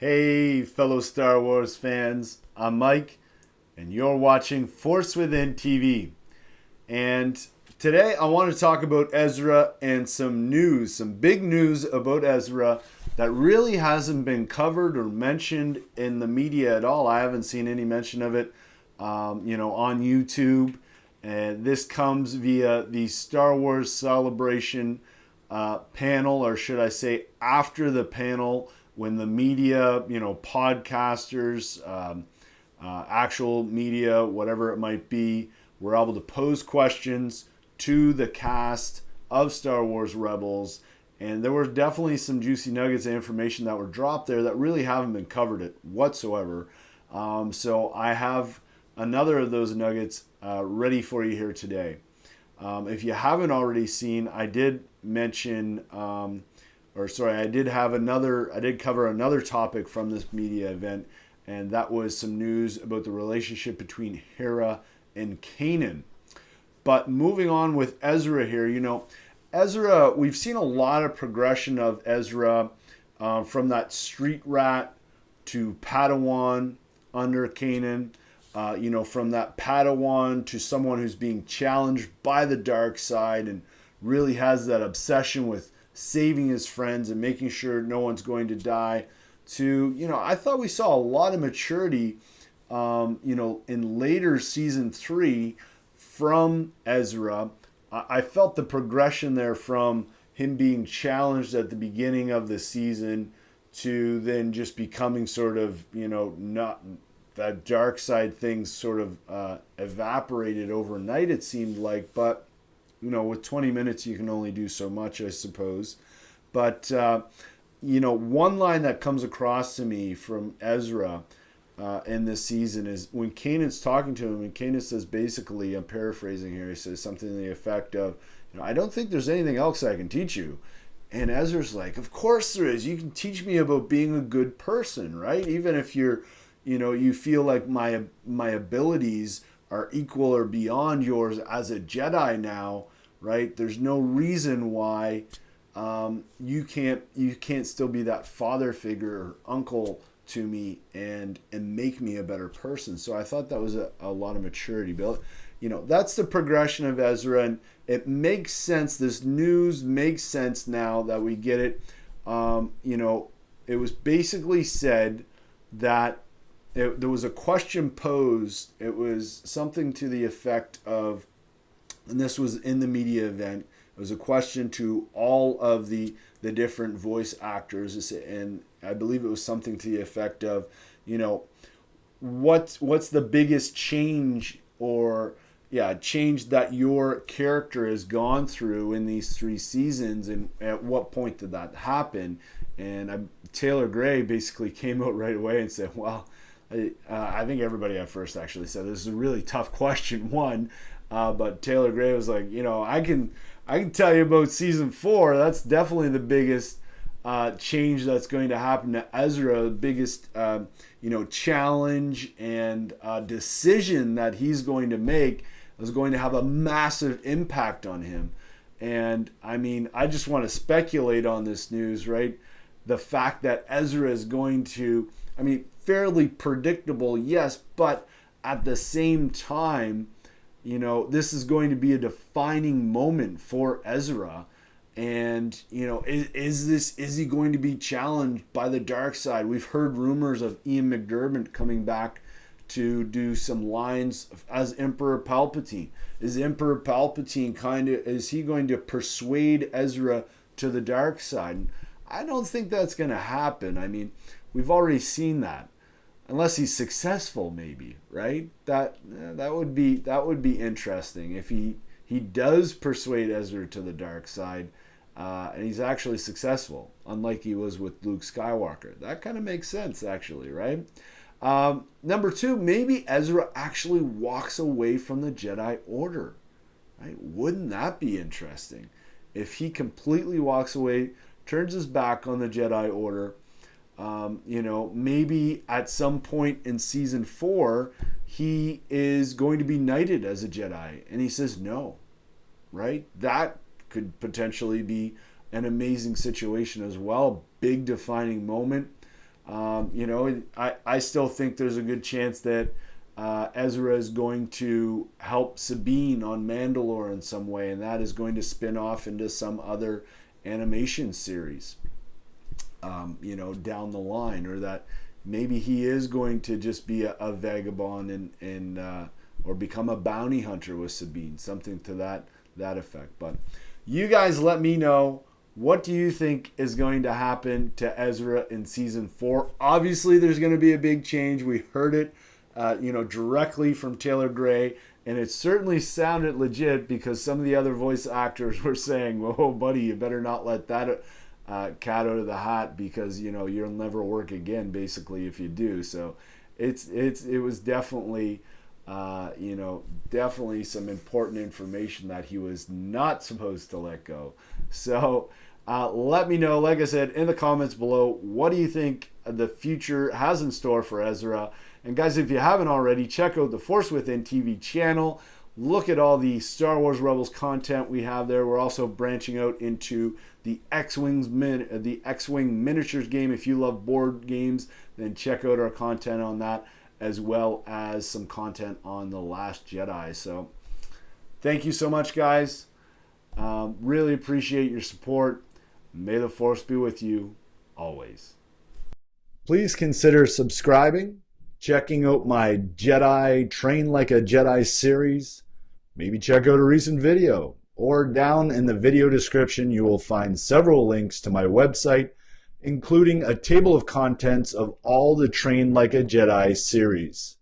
Hey, fellow Star Wars fans, I'm Mike, and you're watching Force Within TV. And today I want to talk about Ezra and some news, some big news about Ezra that really hasn't been covered or mentioned in the media at all. I haven't seen any mention of it, on YouTube. And this comes via the Star Wars Celebration panel, or should I say, after the panel, when the media, podcasters, actual media, whatever it might be, were able to pose questions to the cast of Star Wars Rebels. And there were definitely some juicy nuggets of information that were dropped there that really haven't been covered it whatsoever. So I have another of those nuggets ready for you here today. If you haven't already seen, I did mention, I did cover another topic from this media event, and that was some news about the relationship between Hera and Kanan. But moving on with Ezra here, Ezra, we've seen a lot of progression of Ezra from that street rat to Padawan under Kanan. From that Padawan to someone who's being challenged by the dark side and really has that obsession with saving his friends and making sure no one's going to die, to, I thought we saw a lot of maturity, in later season 3 from Ezra. I felt the progression there from him being challenged at the beginning of the season to then just becoming sort of, not that dark side things sort of evaporated overnight, it seemed like. But, with 20 minutes, you can only do so much, I suppose. But, one line that comes across to me from Ezra in this season is when Kanan's talking to him, and Kanan says basically, I'm paraphrasing here, he says something to the effect of, I don't think there's anything else I can teach you. And Ezra's like, of course there is. You can teach me about being a good person, right? Even if you're, you feel like my abilities are equal or beyond yours as a Jedi now, right? There's no reason why you can't still be that father figure or uncle to me and make me a better person. So I thought that was a lot of maturity. But that's the progression of Ezra, and it makes sense. This news makes sense now that we get it. It was basically said that there was a question posed. It was something to the effect of, and this was in the media event, it was a question to all of the different voice actors, and I believe it was something to the effect of, what's the biggest change change that your character has gone through in these 3 seasons, and at what point did that happen? And Taylor Gray basically came out right away and said, well, I think everybody at first actually said this is a really tough question, but Taylor Gray was like, I can tell you about season 4. That's definitely the biggest change that's going to happen to Ezra. The biggest challenge and decision that he's going to make is going to have a massive impact on him. And I just want to speculate on this news, right? The fact that Ezra is going to, fairly predictable, yes, but at the same time, this is going to be a defining moment for Ezra. And, is he going to be challenged by the dark side? We've heard rumors of Ian McDiarmid coming back to do some lines as Emperor Palpatine. Is Emperor Palpatine is he going to persuade Ezra to the dark side? I don't think that's going to happen. We've already seen that. Unless he's successful, maybe, right? That would be interesting if he does persuade Ezra to the dark side, and he's actually successful, unlike he was with Luke Skywalker. That kind of makes sense, actually, right? Number 2, maybe Ezra actually walks away from the Jedi Order, right? Wouldn't that be interesting if he completely walks away, turns his back on the Jedi Order? Maybe at some point in season 4, he is going to be knighted as a Jedi, and he says no, right? That could potentially be an amazing situation as well. Big defining moment. I still think there's a good chance that Ezra is going to help Sabine on Mandalore in some way, and that is going to spin off into some other animation series, down the line, or that maybe he is going to just be a vagabond and or become a bounty hunter with Sabine, something to that effect. But you guys let me know, what do you think is going to happen to Ezra in season 4? Obviously, there's going to be a big change. We heard it, directly from Taylor Gray, and it certainly sounded legit because some of the other voice actors were saying, "Whoa, buddy, you better not let that cat out of the hat because you'll never work again." Basically, if you do, so it was definitely. Definitely some important information that he was not supposed to let go. So let me know, like I said, in the comments below, what do you think the future has in store for Ezra? And guys, if you haven't already, check out the Force Within TV channel. Look at all the Star Wars Rebels content we have there. We're also branching out into the X-Wing miniatures game. If you love board games, then check out our content on that, as well as some content on The Last Jedi. So thank you so much, guys. Really appreciate your support. May the Force be with you always. Please consider subscribing, checking out my Jedi Train Like a Jedi series. Maybe check out a recent video, or down in the video description you will find several links to my website, including a table of contents of all the Train Like a Jedi series.